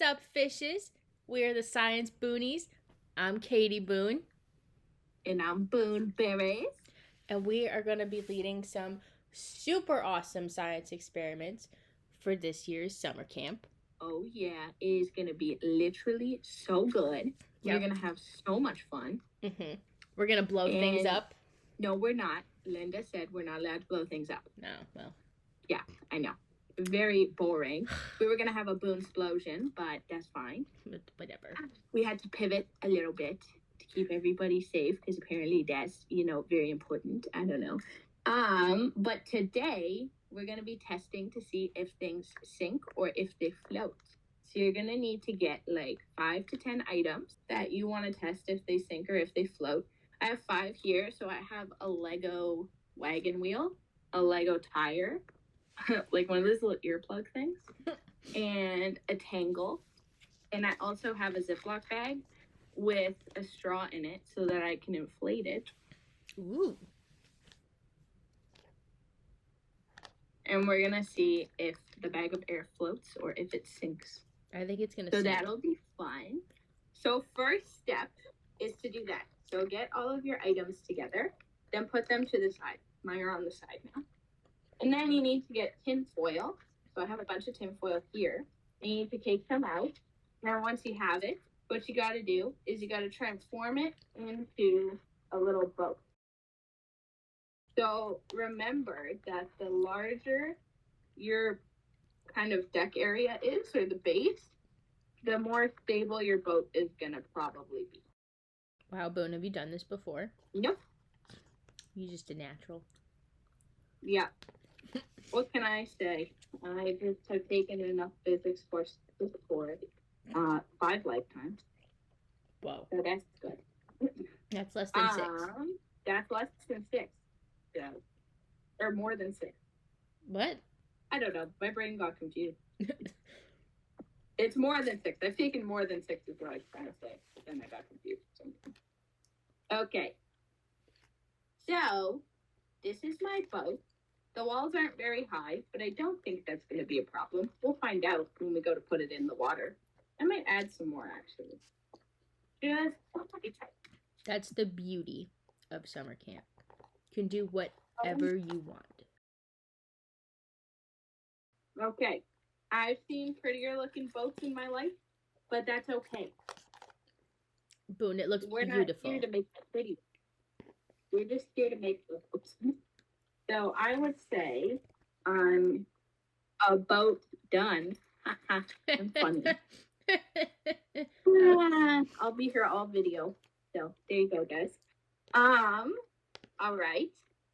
What's up, fishes? We're the Science Boonies. I'm Katie Boone. And I'm Boone Berries. And we are going to be leading some super awesome science experiments for this year's summer camp. Oh, yeah. It is going to be literally so good. Yep. We're going to have so much fun. Mm-hmm. We're going to blow things up. No, we're not. Linda said we're not allowed to blow things up. No, well. Yeah, I know. Very boring. We were going to have a Boone explosion, but that's fine. Whatever. We had to pivot a little bit to keep everybody safe because apparently that's, very important. I don't know. But today we're going to be testing to see if things sink or if they float. So you're going to need to get like 5 to 10 items that you want to test if they sink or if they float. I have 5 here. So I have a Lego wagon wheel, a Lego tire, like one of those little earplug things, and a tangle. And I also have a Ziploc bag with a straw in it so that I can inflate it. Ooh. And we're going to see if the bag of air floats or if it sinks. I think it's going to sink. So that'll be fun. So first step is to do that. So get all of your items together, then put them to the side. Mine are on the side now. And then you need to get tinfoil. So I have a bunch of tinfoil here. And you need to take them out. Now once you have it, what you got to do is you got to transform it into a little boat. So remember that the larger your kind of deck area is, or the base, the more stable your boat is going to probably be. Wow, Boone, have you done this before? Nope. You're just a natural. Yeah. What can I say? I just have taken enough physics courses for 5 lifetimes. Whoa. So that's good. That's less than 6. That's less than 6. Yeah. Or more than 6. What? I don't know. My brain got confused. It's more than 6. I've taken more than 6 is what I was trying to say. But then I got confused. Okay. So, this is my boat. The walls aren't very high, but I don't think that's going to be a problem. We'll find out when we go to put it in the water. I might add some more, actually. Just That's the beauty of summer camp. You can do whatever you want. Okay. I've seen prettier looking boats in my life, but that's okay. Boone, it looks beautiful. We're not here to make it pretty. We're just here to make boats. So I would say a boat done. I'm funny. I'll be here all video. So there you go, guys. All right.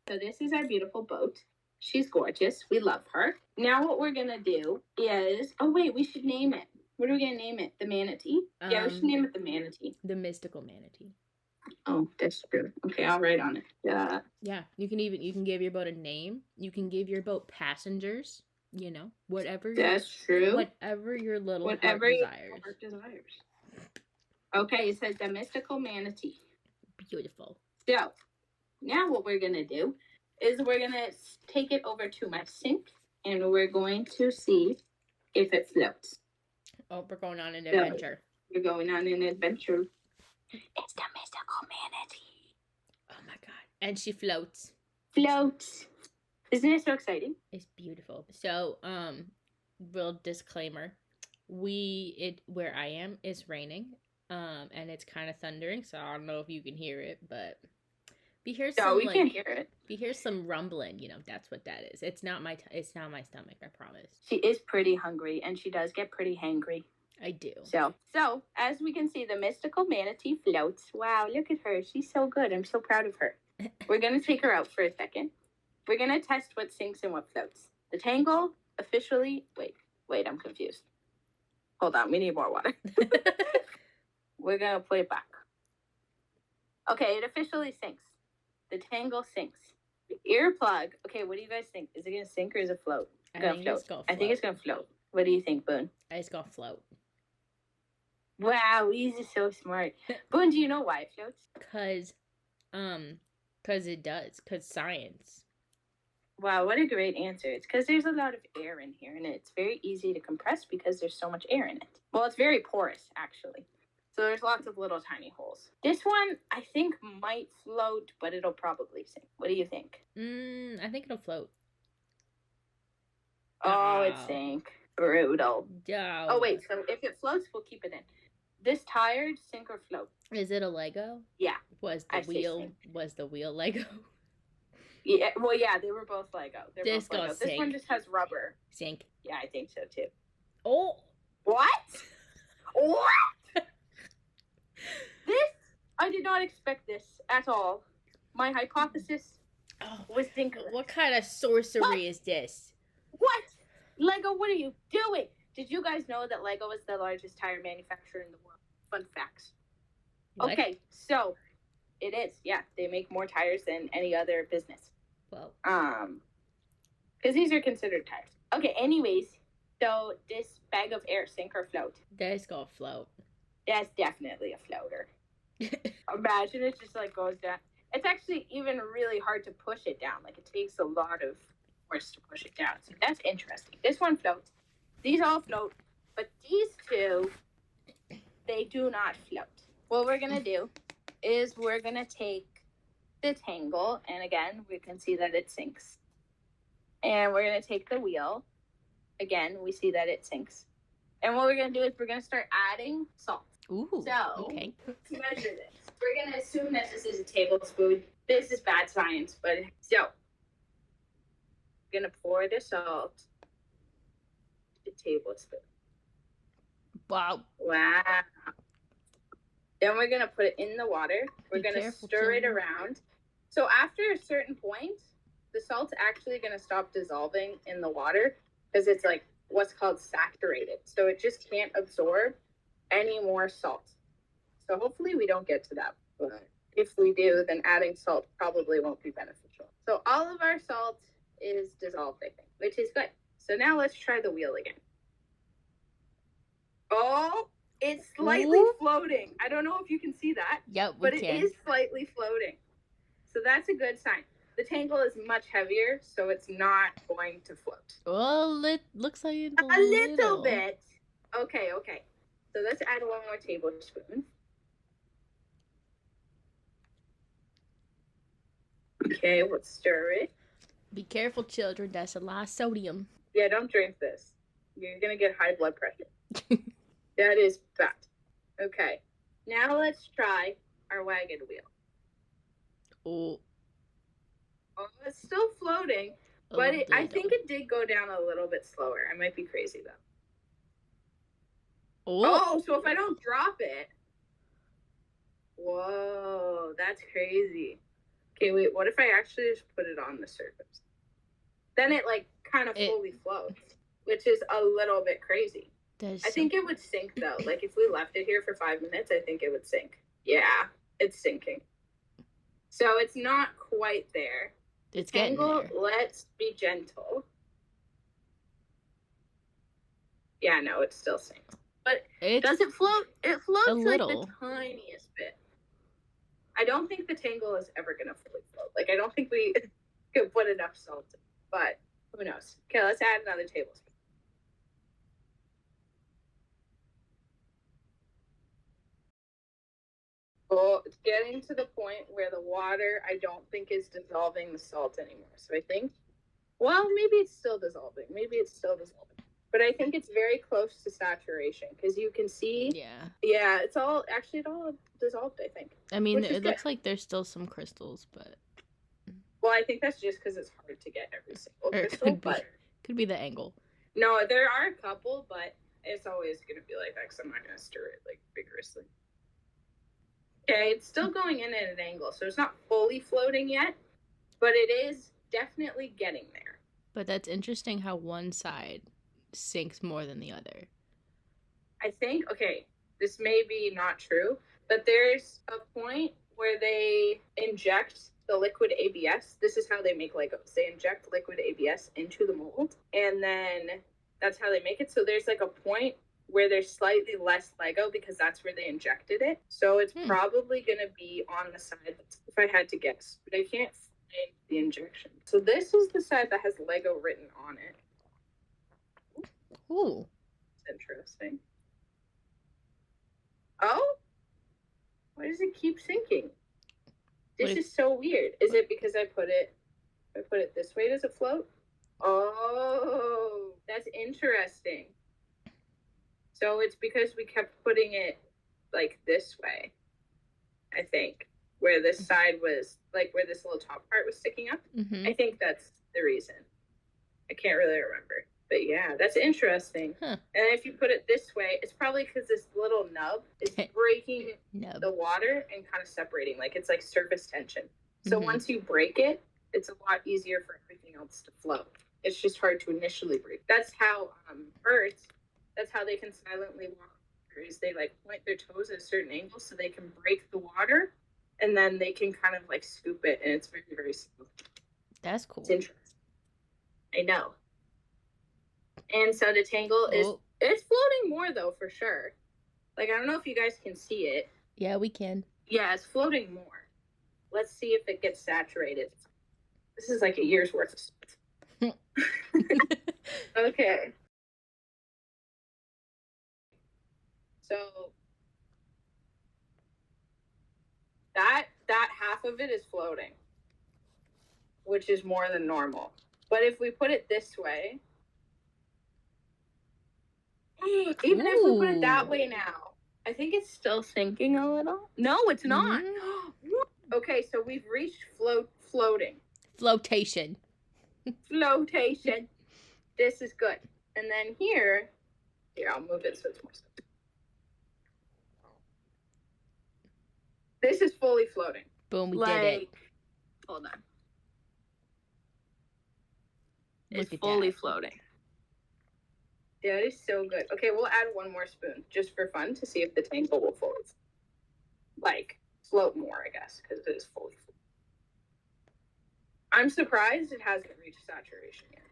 So this is our beautiful boat. She's gorgeous. We love her. Now what we're gonna do is, we should name it. What are we gonna name it? The manatee? Yeah, we should name it the manatee. The mystical manatee. Oh, that's true. Okay, I'll write on it. Yeah. Yeah, you can give your boat a name. You can give your boat passengers. Whatever. That's true. Whatever your little heart desires. Okay, it says the mystical manatee. Beautiful. So now what we're gonna do is we're gonna take it over to my sink and we're going to see if it floats. Oh, we're going on an adventure. We're going on an adventure. It's the mystical manatee. Oh my god. And she floats. Floats. Isn't it so exciting? It's beautiful. So, real disclaimer. Where I am, it's raining. And it's kind of thundering, so I don't know if you can hear it, but we can't hear it. If you hear some rumbling, that's what that is. It's not my stomach, I promise. She is pretty hungry, and she does get pretty hangry. I do. So as we can see, the mystical manatee floats. Wow, look at her. She's so good. I'm so proud of her. We're going to take her out for a second. We're going to test what sinks and what floats. The tangle officially... Wait, I'm confused. Hold on, we need more water. We're going to put it back. Okay, it officially sinks. The tangle sinks. The earplug. Okay, what do you guys think? Is it going to sink or is it float? I think it's going to float. I think it's going to float. What do you think, Boone? It's going to float. Wow, he's so smart. Boone, do you know why it floats? Because it does. Because science. Wow, what a great answer. It's because there's a lot of air in here, and it's very easy to compress because there's so much air in it. Well, it's very porous, actually. So there's lots of little tiny holes. This one, I think, might float, but it'll probably sink. What do you think? I think it'll float. Oh, it sank. Brutal. No. Oh, wait, so if it floats, we'll keep it in. This tired, sink or float? Is it a Lego? Yeah. Was the wheel Lego? Yeah, well, yeah, they were both Lego. This one just has rubber. Sink. Yeah, I think so too. Oh. What? What? This? I did not expect this at all. My hypothesis was incorrect. What kind of sorcery is this? What? Lego, what are you doing? Did you guys know that Lego is the largest tire manufacturer in the world? Fun facts. What? Okay, so it is. Yeah, they make more tires than any other business. Well, because these are considered tires. Okay, anyways, so this bag of air, sink or float? That's gonna float. That's definitely a floater. Imagine it just like goes down. It's actually even really hard to push it down. Like it takes a lot of force to push it down. So that's interesting. This one floats. These all float, but these two, they do not float. What we're gonna do is we're gonna take the tangle, and again, we can see that it sinks. And we're gonna take the wheel. Again, we see that it sinks. And what we're gonna do is we're gonna start adding salt. Ooh. So, okay. To measure this, we're gonna assume that this is a tablespoon. This is bad science, but so we're gonna pour the salt. The tablespoon. Wow. Wow. Then we're gonna put it in the water. We're gonna stir it around. So after a certain point, the salt's actually gonna stop dissolving in the water because it's like what's called saturated. So it just can't absorb any more salt. So hopefully we don't get to that. But if we do, then adding salt probably won't be beneficial. So all of our salt is dissolved, I think, which is good. So now let's try the wheel again. Oh, it's slightly floating. I don't know if you can see that. Yep, but it is slightly floating. So that's a good sign. The tangle is much heavier, so it's not going to float. Well, it looks like it's a little bit. Okay. So let's add one more tablespoon. Okay, let's stir it. Be careful, children. That's a lot of sodium. Yeah, don't drink this. You're going to get high blood pressure. That is bad. Okay. Now let's try our wagon wheel. Oh, it's still floating, but I think it did go down a little bit slower. I might be crazy, though. Oh, so if I don't drop it... Whoa, that's crazy. Okay, wait, what if I actually just put it on the surface? Then it, like, kind of fully floats, which is a little bit crazy. I think it would sink, though. Like, if we left it here for 5 minutes, I think it would sink. Yeah, it's sinking. So it's not quite there. It's getting there. Let's be gentle. Yeah, no, it still sinks. But does it float? It floats like the tiniest bit. I don't think the tangle is ever going to fully float. Like, I don't think we could put enough salt in. But who knows? Okay, let's add another tablespoon. Well, it's getting to the point where the water, I don't think, is dissolving the salt anymore. So I think, well, maybe it's still dissolving. But I think it's very close to saturation because you can see. Yeah, it all dissolved, I think. I mean, it looks like there's still some crystals, but. Well, I think that's just because it's hard to get every single crystal. Could be the angle. No, there are a couple, but it's always going to be like that because I'm not going to stir it like vigorously. Okay, it's still going in at an angle, so it's not fully floating yet, but it is definitely getting there. But that's interesting how one side sinks more than the other. I think, okay, this may be not true, but there's a point where they inject the liquid ABS. This is how they make Legos. They inject liquid ABS into the mold, and then that's how they make it. So there's like a point where there's slightly less Lego because that's where they injected it. So it's probably going to be on the side, if I had to guess. But I can't the injection. So this is the side that has Lego written on it. Ooh. It's interesting. Oh? Why does it keep sinking? This is so weird. Is it because if I put it this way, does it float? Oh, that's interesting. So it's because we kept putting it like this way, I think, where this side was, like where this little top part was sticking up. Mm-hmm. I think that's the reason. I can't really remember. But yeah, that's interesting. Huh. And if you put it this way, it's probably because this little nub is breaking the water and kind of separating. Like it's like surface tension. So once you break it, it's a lot easier for everything else to float. It's just hard to initially break. That's how birds, that's how they can silently walk. Is they like point their toes at a certain angle so they can break the water, and then they can kind of like scoop it, and it's very, very smooth. That's cool. It's interesting. I know. And so the tangle is, it's floating more though, for sure. Like, I don't know if you guys can see it. Yeah, we can. Yeah, it's floating more. Let's see if it gets saturated. This is like a year's worth of stuff. Okay. So that half of it is floating, which is more than normal. But if we put it this way, even if we put it that way now, I think it's still sinking a little. No, it's not. Okay, so we've reached floating. Flotation. Flotation. This is good. And then here, I'll move it so it's more simple. This is fully floating. Boom, we did it. Hold on. It's fully floating. Yeah, it is so good. Okay, we'll add one more spoon just for fun to see if the tangle will float. Like, float more, I guess, because it is fully floating. I'm surprised it hasn't reached saturation yet.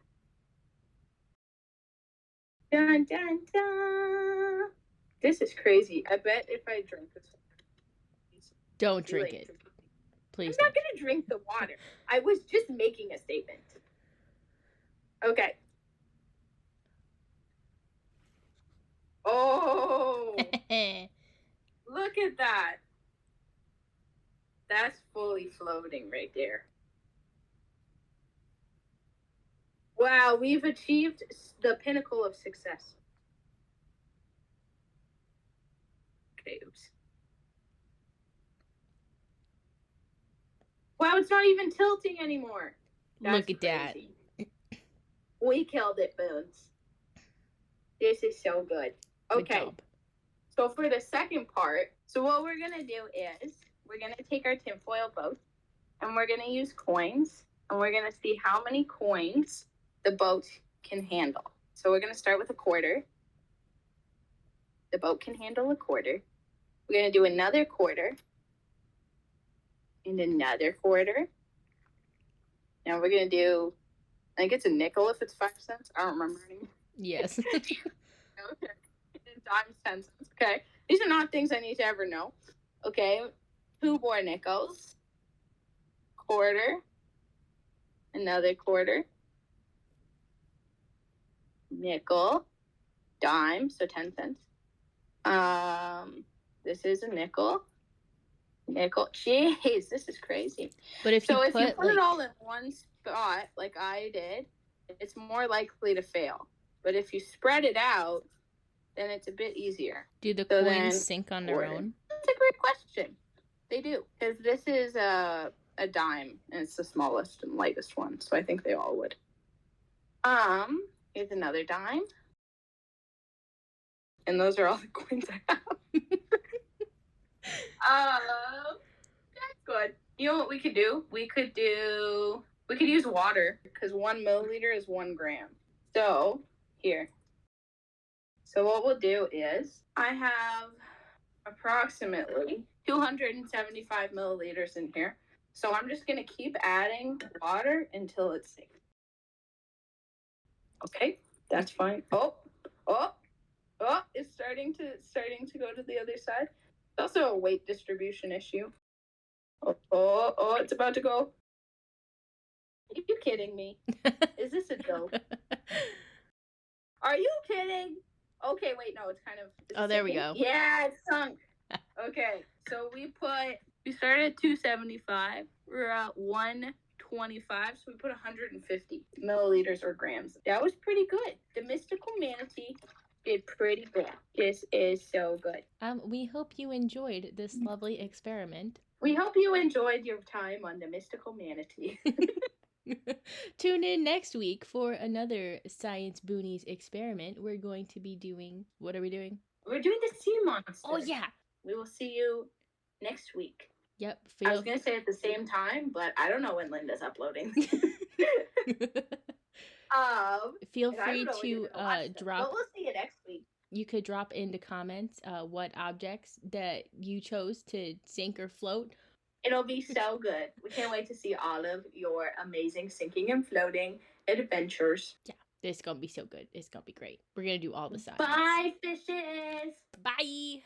Dun, dun, dun. This is crazy. I bet if I drink this water. Don't drink it. Please. I'm not going to drink the water. I was just making a statement. Okay. Oh. Look at that. That's fully floating right there. Wow, we've achieved the pinnacle of success. Okay, oops. Wow, it's not even tilting anymore. Look at that. We killed it, Boons. This is so good. Okay. So for the second part, so what we're going to do is we're going to take our tinfoil boat and we're going to use coins and we're going to see how many coins the boat can handle. So we're going to start with a quarter. The boat can handle a quarter. We're going to do another quarter and another quarter. Now we're going to do, I think it's a nickel if it's 5 cents. I don't remember anymore. Yes. Okay. Dimes, 10 cents. Okay. These are not things I need to ever know. Okay. 2 more nickels. Quarter. Another quarter. Nickel. Dime. So 10 cents. This is a nickel. Nickel. Jeez, this is crazy. But if you put it all in one spot, like I did, it's more likely to fail. But if you spread it out, then it's a bit easier. Do the coins sink on their own? That's a great question. They do. Because this is a dime, and it's the smallest and lightest one. So I think they all would. Here's another dime. And those are all the coins I have. That's good. You know what we could do? We could use water, because 1 milliliter is 1 gram. So, here. So what we'll do is, I have approximately 275 milliliters in here. So I'm just going to keep adding water until it's safe. Okay, that's fine. Oh, it's starting to go to the other side. It's also a weight distribution issue. Oh, it's about to go. Are you kidding me? Is this a joke? Are you kidding? Okay, wait, no, it's kind of... Oh, there we go. Yeah, it's sunk. Okay, so we started at 275. We're at 125, so we put 150 milliliters or grams. That was pretty good. The mystical manatee did pretty good. This is so good. We hope you enjoyed this lovely experiment. We hope you enjoyed your time on the mystical manatee. Tune in next week for another Science Boonies experiment. We're going to be doing... What are we doing? We're doing the sea monster. Oh, yeah. We will see you next week. Yep. I was going to say at the same time, but I don't know when Linda's uploading. Feel free to drop... But we'll see you next week. You could drop in the comments what objects that you chose to sink or float. It'll be so good. We can't wait to see all of your amazing sinking and floating adventures. Yeah, it's going to be so good. It's going to be great. We're going to do all the science. Bye, fishes. Bye.